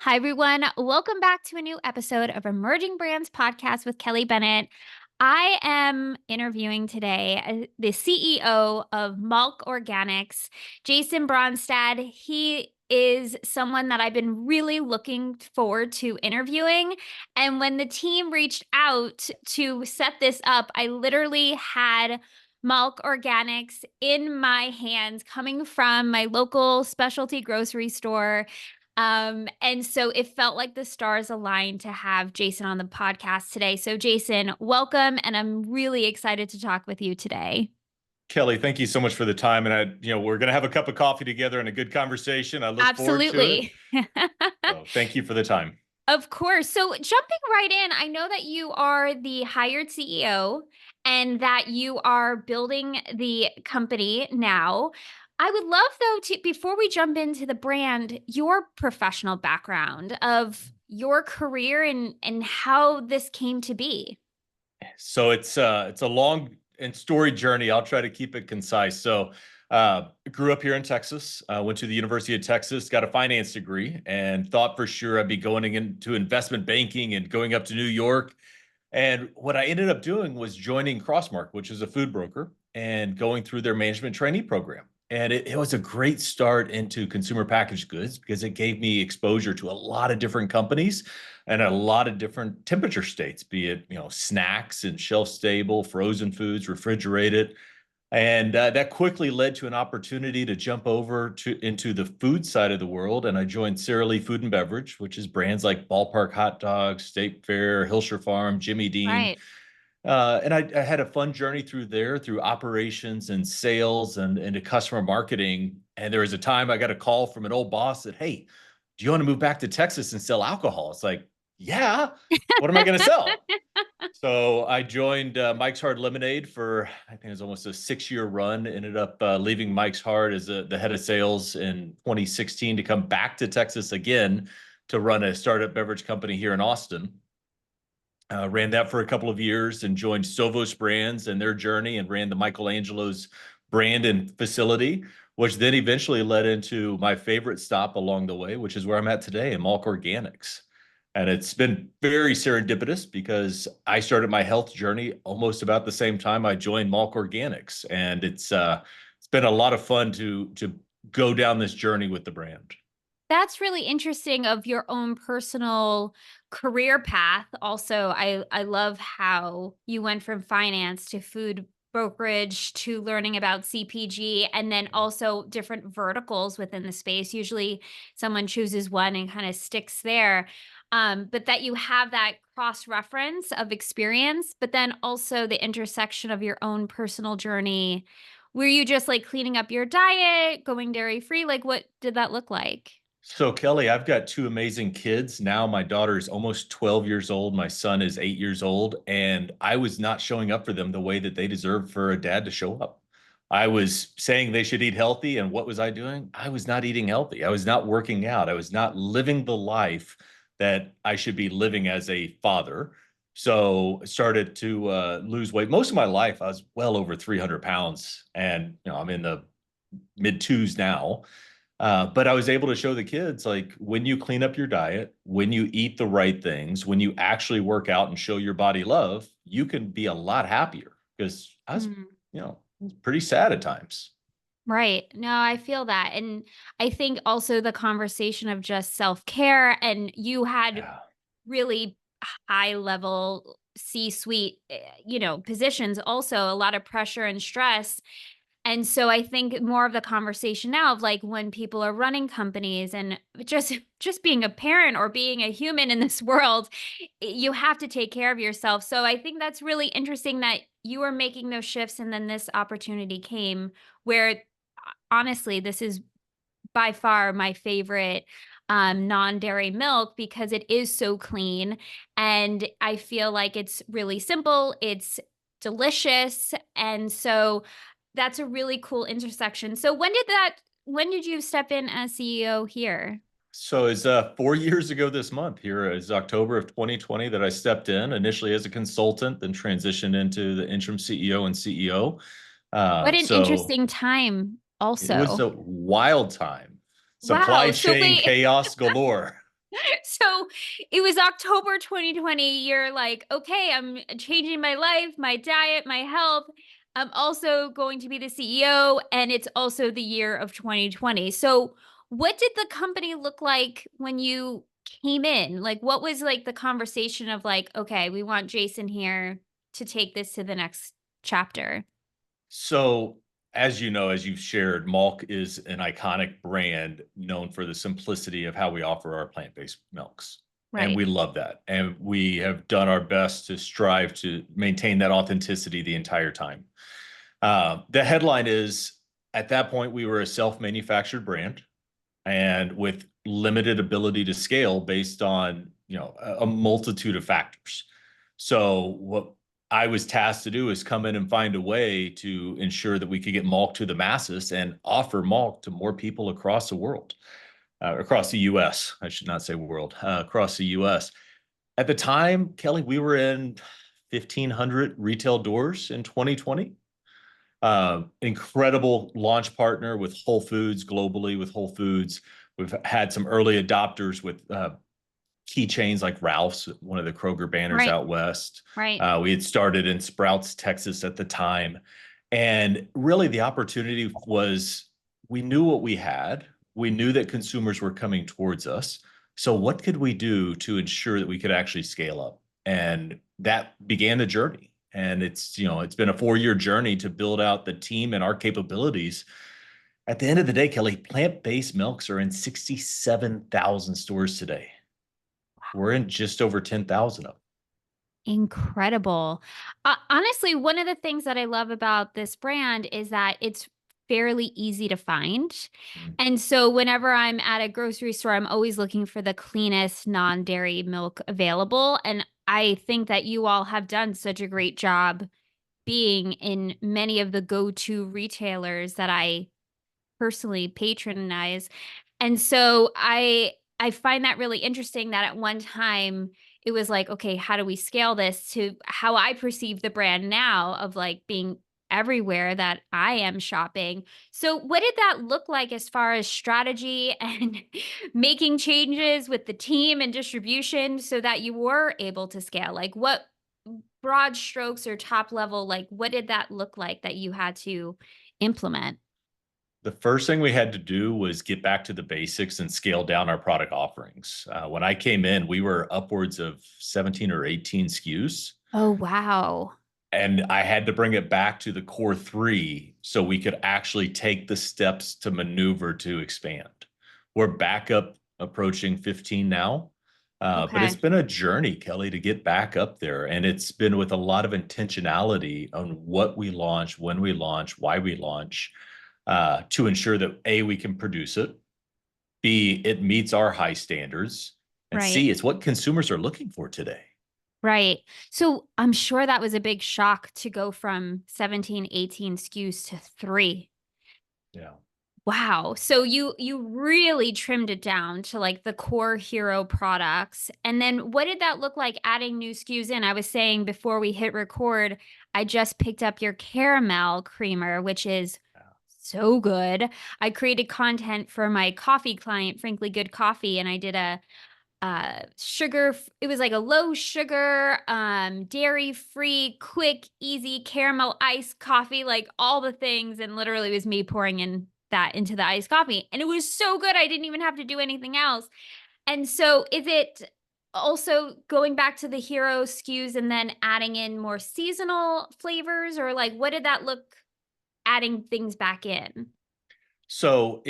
Hi, everyone. Welcome back to a new episode of Emerging Brands Podcast with Kelly Bennett. I am interviewing today the CEO of MALK Organics, Jason Bronstad. He is someone that I've been really looking forward to interviewing. And when the team reached out to set this up, I literally had MALK Organics in my hands coming from my local specialty grocery store. And so it felt like the stars aligned to have Jason on the podcast today. So, Jason, welcome. And I'm really excited to talk with you today. Kelly, thank you so much for the time. And we're going to have a cup of coffee together and a good conversation. I look forward to it. Absolutely. So thank you for the time. Of course. So, jumping right in, I know that you are the hired CEO and that you are building the company now. I would love, though, to before we jump into the brand, your professional background of your career and how this came to be. So it's a long and storied journey. I'll try to keep it concise. Grew up here in Texas, went to the University of Texas, got a finance degree, and thought for sure I'd be going into investment banking and going up to New York. And what I ended up doing was joining Crossmark, which is a food broker, and going through their management trainee program. And it was a great start into consumer packaged goods because it gave me exposure to a lot of different companies and a lot of different temperature states, be it, snacks and shelf stable, frozen foods, refrigerated. And that quickly led to an opportunity to jump over to into the food side of the world. And I joined Sara Lee Food and Beverage, which is brands like Ballpark Hot Dogs, State Fair, Hilshire Farm, Jimmy Dean. Right. And I had a fun journey through there, through operations and sales and into customer marketing. And there was a time I got a call from an old boss that, hey, do you want to move back to Texas and sell alcohol? It's like, yeah, what am I going to sell? So I joined Mike's Hard Lemonade for, I think it was almost a 6-year run. Ended up leaving Mike's Hard as the head of sales in 2016 to come back to Texas again to run a startup beverage company here in Austin. Ran that for a couple of years and joined Sovos Brands and their journey and ran the Michelangelo's brand and facility, which then eventually led into my favorite stop along the way, which is where I'm at today in MALK Organics. And it's been very serendipitous because I started my health journey almost about the same time I joined MALK Organics. And it's been a lot of fun to go down this journey with the brand. That's really interesting of your own personal career path. Also, I love how you went from finance to food brokerage to learning about CPG and then also different verticals within the space. Usually someone chooses one and kind of sticks there. But that you have that cross reference of experience, but then also the intersection of your own personal journey. Were you just like cleaning up your diet, going dairy free? Like, what did that look like? So, Kelly, I've got two amazing kids. Now my daughter is almost 12 years old. My son is 8 years old. And I was not showing up for them the way that they deserve for a dad to show up. I was saying they should eat healthy. And what was I doing? I was not eating healthy. I was not working out. I was not living the life that I should be living as a father. So I started to lose weight. Most of my life, I was well over 300 pounds. And, I'm in the mid twos now. But I was able to show the kids like when you clean up your diet, when you eat the right things, when you actually work out and show your body love, you can be a lot happier because I was pretty sad at times. Right. No, I feel that. And I think also the conversation of just self-care and you had Yeah. really high level C-suite, positions, also a lot of pressure and stress. And so I think more of the conversation now of like when people are running companies and just being a parent or being a human in this world, you have to take care of yourself. So I think that's really interesting that you were making those shifts and then this opportunity came where honestly this is by far my favorite non-dairy milk because it is so clean and I feel like it's really simple, it's delicious, and so that's a really cool intersection. So when did you step in as CEO here? So it's 4 years ago this month. Here is October of 2020 that I stepped in initially as a consultant, then transitioned into the interim CEO and CEO. What an So interesting time it was also. a wild time, Wow. supply So chain wait, chaos galore. So it was October 2020. You're like, okay, I'm changing my life, my diet, my health. I'm also going to be the CEO, and it's also the year of 2020. So, what did the company look like when you came in? Like, what was like the conversation of like, okay, we want Jason here to take this to the next chapter? So, as you know, as you've shared, Malk is an iconic brand known for the simplicity of how we offer our plant-based milks. And Right. we love that. And we have done our best to strive to maintain that authenticity the entire time. The headline is at that point, we were a self manufactured brand and with limited ability to scale based on a multitude of factors. So what I was tasked to do is come in and find a way to ensure that we could get malt to the masses and offer malt to more people across the world, across the U.S. I should not say world, across the U.S. At the time, Kelly, we were in 1,500 retail doors in 2020. Incredible launch partner with Whole Foods globally. With Whole Foods, we've had some early adopters with key chains like Ralph's, one of the Kroger banners Right. out west. Right. We had started in Sprouts, Texas at the time. And really, the opportunity was we knew what we had. We knew that consumers were coming towards us. So, what could we do to ensure that we could actually scale up? And that began the journey. And it's been a 4-year journey to build out the team and our capabilities. At the end of the day, Kelly, plant-based milks are in 67,000 stores today. We're in just over 10,000 of them. Incredible. Honestly, one of the things that I love about this brand is that it's fairly easy to find. Mm. And so whenever I'm at a grocery store, I'm always looking for the cleanest non-dairy milk available. And I think that you all have done such a great job being in many of the go-to retailers that I personally patronize. And so I find that really interesting that at one time it was like, okay, how do we scale this to how I perceive the brand now of like being everywhere that I am shopping. So what did that look like as far as strategy and making changes with the team and distribution so that you were able to scale? Like what broad strokes or top level, like what did that look like that you had to implement? The first thing we had to do was get back to the basics and scale down our product offerings. When I came in, we were upwards of 17 or 18 SKUs. Oh, wow. And I had to bring it back to the core three so we could actually take the steps to maneuver to expand. We're back up approaching 15 now. But it's Okay. been a journey, Kelly, to get back up there. And it's been with a lot of intentionality on what we launch, when we launch, why we launch, to ensure that A, we can produce it, B, it meets our high standards, and Right. C, it's what consumers are looking for today. Right. So I'm sure that was a big shock to go from 17, 18 SKUs to 3. Yeah. Wow. So you really trimmed it down to like the core hero products. And then what did that look like adding new SKUs in? I was saying before we hit record, I just picked up your caramel creamer, which is so good. I created content for my coffee client, Frankly Good Coffee, and I did a it was like a low sugar, dairy free, quick, easy caramel iced coffee, like all the things. And literally it was me pouring in that into the iced coffee. And it was so good. I didn't even have to do anything else. And so is it also going back to the hero SKUs and then adding in more seasonal flavors, or like what did that look adding things back in? So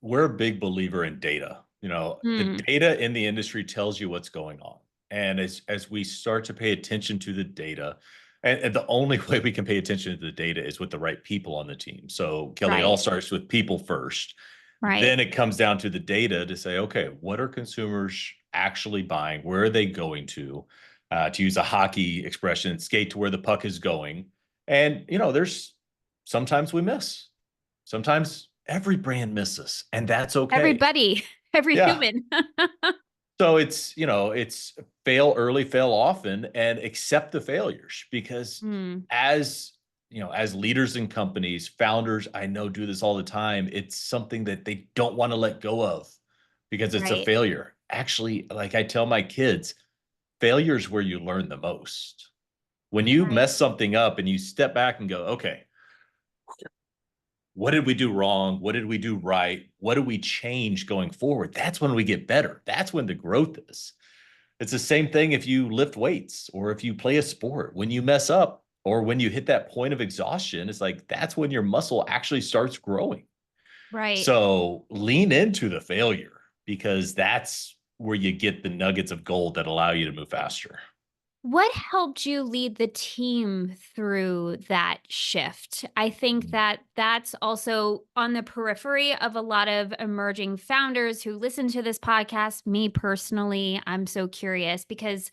we're a big believer in data. The Hmm. data in the industry tells you what's going on. And as we start to pay attention to the data, and the only way we can pay attention to the data is with the right people on the team. So Kelly, it all Right. starts with people first. Right. Then it comes down to the data to say, okay, what are consumers actually buying? Where are they going to? To use a hockey expression, skate to where the puck is going. And there's sometimes we miss. Sometimes every brand misses, and that's okay. Everybody, every Yeah. human. So it's fail early, fail often, and accept the failures because Hmm. as as leaders in companies, founders, I do this all the time. It's something that they don't want to let go of because it's a Right. failure. actually, like I tell my kids, failure is where you learn the most. When you Right. mess something up and you step back and go, okay, what did we do wrong? What did we do right? What do we change going forward? That's when we get better. That's when the growth is. It's the same thing if you lift weights or if you play a sport. When you mess up or when you hit that point of exhaustion, it's like that's when your muscle actually starts growing. Right. So lean into the failure because that's where you get the nuggets of gold that allow you to move faster. What helped you lead the team through that shift? I think that that's also on the periphery of a lot of emerging founders who listen to this podcast. Me personally, I'm so curious because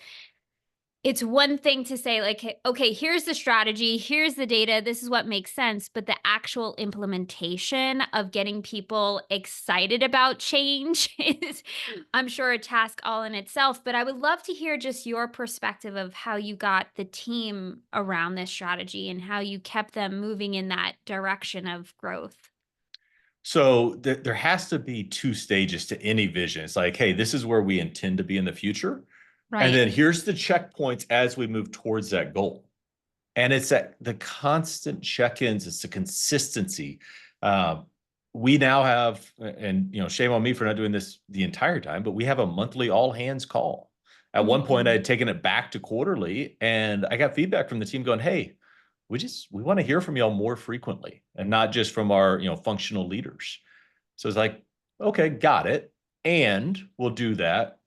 it's one thing to say, like, okay, here's the strategy, here's the data, this is what makes sense. But the actual implementation of getting people excited about change is, I'm sure, a task all in itself. But I would love to hear just your perspective of how you got the team around this strategy and how you kept them moving in that direction of growth. So there has to be two stages to any vision. It's like, hey, this is where we intend to be in the future. And Right. then here's the checkpoints as we move towards that goal. And it's that the constant check-ins, it's the consistency. Um, we now have, and shame on me for not doing this the entire time, but we have a monthly all hands call. At one point, I Mhm. had taken it back to quarterly, and I got feedback from the team going, "Hey, we want to hear from y'all more frequently, and not just from our functional leaders." So it's like, okay, got it, and we'll do that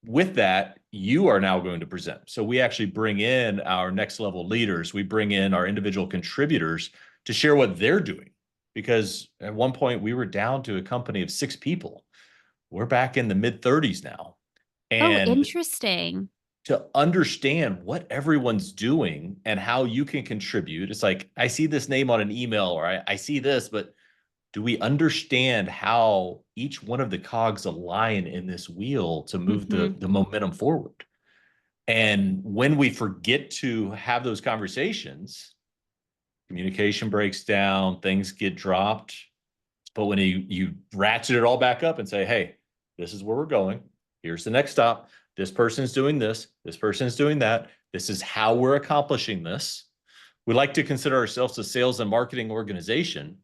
with that, you are now going to present. So we actually bring in our next level leaders. We bring in our individual contributors to share what they're doing. Because at one point we were down to a company of 6 people. We're back in the mid 30s now. Oh, And interesting. to understand what everyone's doing and how you can contribute, it's like, I see this name on an email or I see this, but do we understand how each one of the cogs align in this wheel to move Mhm. the momentum forward? And when we forget to have those conversations, communication breaks down, things get dropped. But when you ratchet it all back up and say, hey, this is where we're going. Here's the next stop. This person's doing this. This person's doing that. This is how we're accomplishing this. We like to consider ourselves a sales and marketing organization,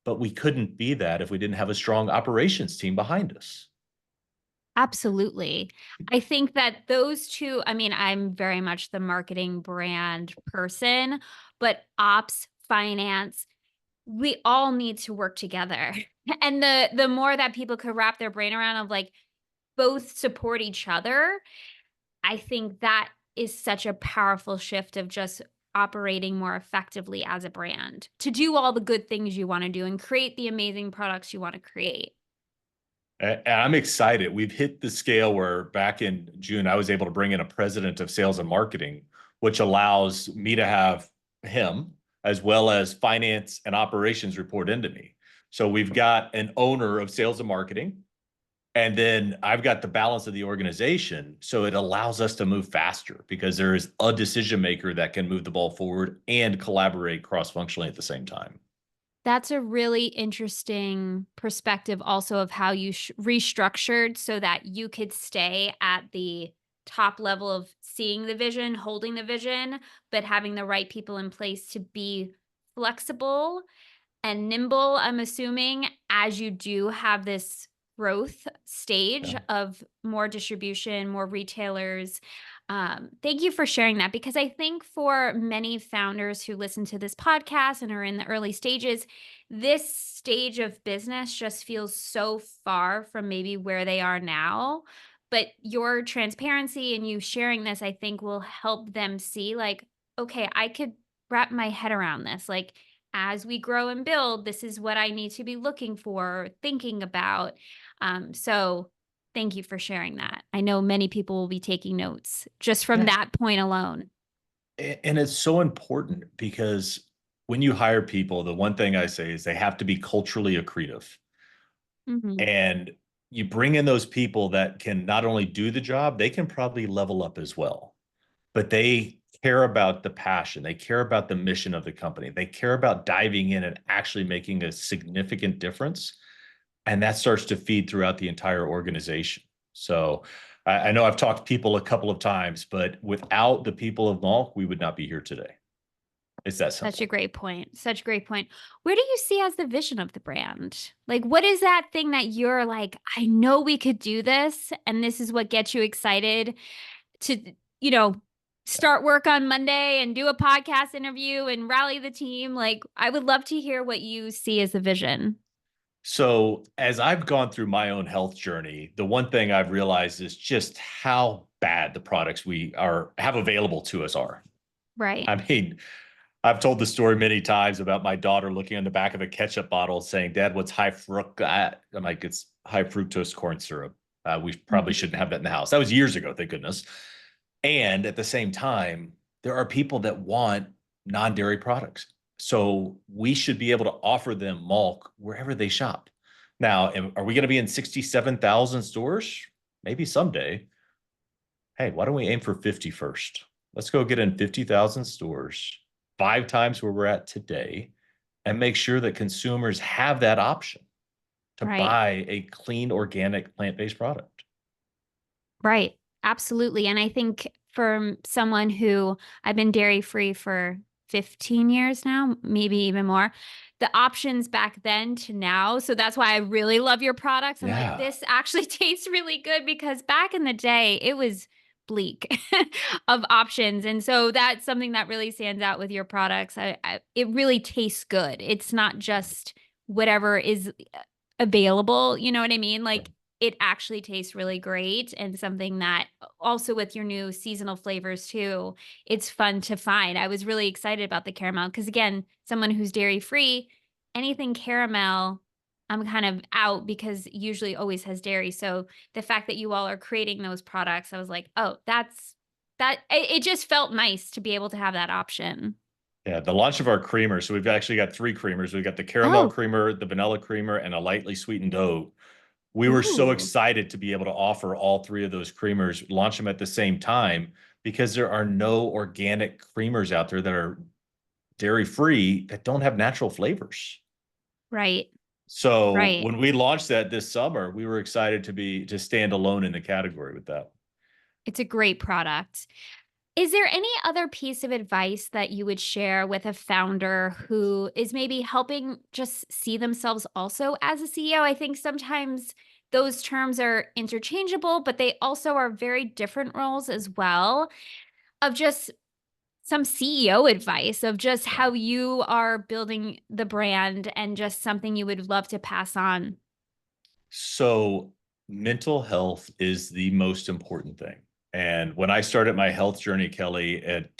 but we couldn't be that if we didn't have a strong operations team behind us. Absolutely. I think that those 2, I mean, I'm very much the marketing brand person, but ops, finance, we all need to work together. And the more that people could wrap their brain around of, like, both support each other, I think that is such a powerful shift of just operating more effectively as a brand to do all the good things you wanna do and create the amazing products you wanna create. And I'm excited. We've hit the scale where back in June, I was able to bring in a president of sales and marketing, which allows me to have him as well as finance and operations report into me. So we've got an owner of sales and marketing, and then I've got the balance of the organization. So it allows us to move faster because there is a decision maker that can move the ball forward and collaborate cross functionally at the same time. That's a really interesting perspective also of how you restructured so that you could stay at the top level of seeing the vision, holding the vision, but having the right people in place to be flexible and nimble, I'm assuming, as you do have this growth stage Yeah. of more distribution, more retailers. Thank you for sharing that because I think for many founders who listen to this podcast and are in the early stages, this stage of business just feels so far from maybe where they are now. But your transparency and you sharing this, I think, will help them see, like, okay, I could wrap my head around this. Like, as we grow and build, this is what I need to be looking for, thinking about. So thank you for sharing that. I know many people will be taking notes just from Yeah. that point alone. And it's so important because when you hire people, the one thing I say is they have to be culturally accretive. Mhm. And you bring in those people that can not only do the job, they can probably level up as well. But they care about the passion, they care about the mission of the company, they care about diving in and actually making a significant difference. And that starts to feed throughout the entire organization. So I know I've talked to people a couple of times, but without the people of Malk, we would not be here today. It's that Such a simple. great point. Such a great point. Where do you see as the vision of the brand? Like, what is that thing that you're like, I know we could do this, and this is what gets you excited to, you know, start work on Monday and do a podcast interview and rally the team? Like, I would love to hear what you see as the vision. So, as I've gone through my own health journey, the one thing I've realized is just how bad the products we are have available to us are. Right. I mean, I've told the story many times about my daughter looking on the back of a ketchup bottle saying, "Dad, what's high fructose?" I'm like, "It's high fructose corn syrup. We probably Mhm. shouldn't have that in the house." That was years ago, thank goodness. And at the same time, there are people that want non-dairy products. So we should be able to offer them Malk wherever they shop. Now, are we going to be in 67,000 stores? Maybe someday. Hey, why don't we aim for 50 first? Let's go get in 50,000 stores, 5 times where we're at today, and make sure that consumers have that option to Right. buy a clean, organic, plant-based product. Right. Absolutely. And I think for someone who I've been dairy free for 15 years now, maybe even more, the options back then to now. So that's why I really love your products. I'm like, Yeah. this actually tastes really good because back in the day, it was bleak of options. And so that's something that really stands out with your products. It really tastes good. It's not just whatever is available, you know what I mean? Like it actually tastes really great and something that also with your new seasonal flavors too, it's fun to find. I was really excited about the caramel because again, someone who's dairy free, anything caramel, I'm kind of out because usually always has dairy. So the fact that you all are creating those products, I was like, oh, it just felt nice to be able to have that option. Yeah, the launch of our creamer. So we've actually got three creamers. We've got the caramel Oh, creamer, the vanilla creamer, and a lightly sweetened oat. We were so ooh, excited to be able to offer all three of those creamers, launch them at the same time, because there are no organic creamers out there that are dairy free that don't have natural flavors. right, So right. when we launched that this summer, we were excited to stand alone in the category with that. It's a great product. Is there any other piece of advice that you would share with a founder who is maybe helping just see themselves also as a CEO? I think sometimes those terms are interchangeable, but they also are very different roles as well. Of just some CEO advice of just Yeah. how you are building the brand and just something you would love to pass on. So mental health is the most important thing. And when I started my health journey, Kelly, it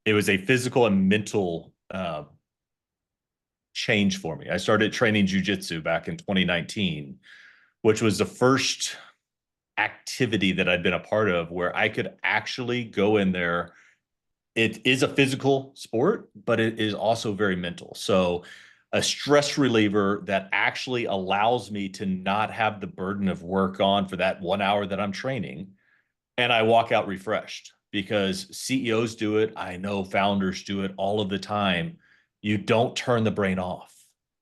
was a physical and mental change for me. I started training jujitsu back in 2019, which was the first activity that I'd been a part of where I could actually go in there. It is a physical sport, but it is also very mental. So, a stress reliever that actually allows me to not have the burden of work on for that 1 hour that I'm training. And I walk out refreshed because CEOs do it. I know founders do it all of the time. You don't turn the brain off.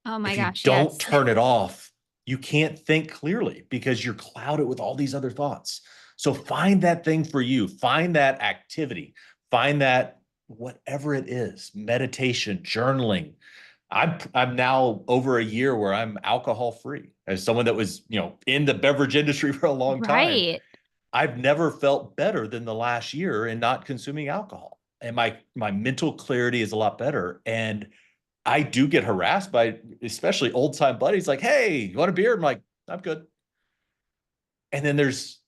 Oh my If you gosh, don't yes. turn it off, you can't think clearly because you're clouded with all these other thoughts. So find that thing for you, find that activity, find that whatever it is, meditation, journaling. I'm now over a year where I'm alcohol free. As someone that was, in the beverage industry for a long time, Right. I've never felt better than the last year in not consuming alcohol. And my mental clarity is a lot better. And I do get harassed by especially old time buddies like, "Hey, you want a beer?" I'm like, "I'm good." And then there's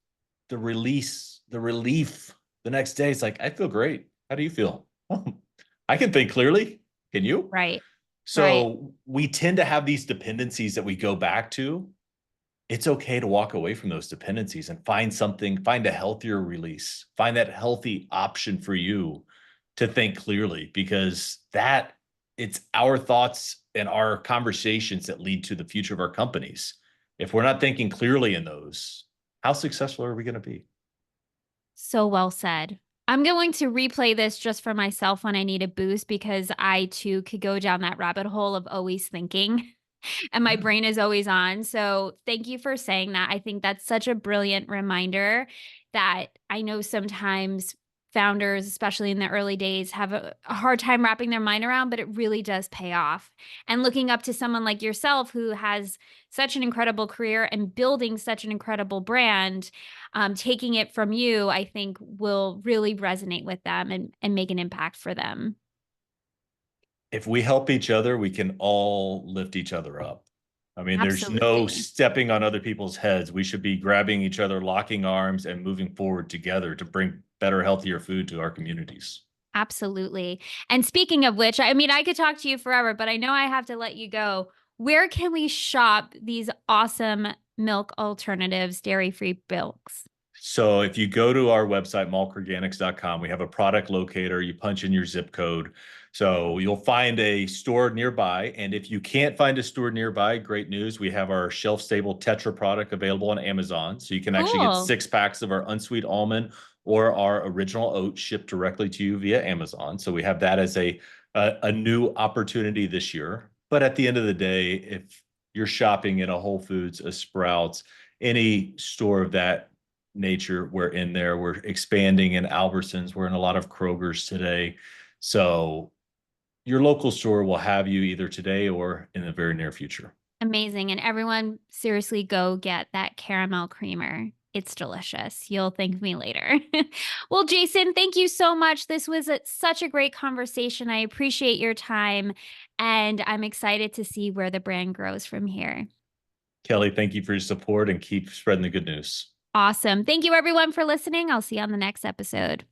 the relief the next day. It's like, "I feel great. How do you feel?" I can think clearly. Can you? Right. Right. So we tend to have these dependencies that we go back to. It's okay to walk away from those dependencies and find a healthier release, find that healthy option for you to think clearly because that it's our thoughts and our conversations that lead to the future of our companies. If we're not thinking clearly in those, how successful are we going to be? So well said. I'm going to replay this just for myself when I need a boost because I too could go down that rabbit hole of always thinking. and my Yeah. brain is always on. So thank you for saying that. I think that's such a brilliant reminder that I know sometimes founders, especially in the early days, have a hard time wrapping their mind around, but it really does pay off. And looking up to someone like yourself who has such an incredible career and building such an incredible brand, taking it from you, I think will really resonate with them and make an impact for them. If we help each other, we can all lift each other up. I mean, there's no Absolutely. stepping on other people's heads. We should be grabbing each other, locking arms, and moving forward together to bring better, healthier food to our communities. Absolutely. And speaking of which, I mean, I could talk to you forever, but I know I have to let you go. Where can we shop these awesome milk alternatives, dairy-free milks? So if you go to our website, malkorganics.com, we have a product locator. You punch in your zip code. So you'll find a store nearby. And if you can't find a store nearby, great news. We have our shelf stable Tetra product available on Amazon. So you can actually get Cool. 6 packs of our unsweet almond or our original oat shipped directly to you via Amazon. So we have that as a new opportunity this year. But at the end of the day, if you're shopping at a Whole Foods, a Sprouts, any store of that nature, we're in there. We're expanding in Albertsons. We're in a lot of Kroger's today. So your local store will have you either today or in the very near future. Amazing. And everyone, seriously, go get that caramel creamer. It's delicious. You'll thank me later. Well, Jason, thank you so much. This was such a great conversation. I appreciate your time, and I'm excited to see where the brand grows from here. Kelly, thank you for your support and keep spreading the good news. Awesome. Thank you, everyone, for listening. I'll see you on the next episode.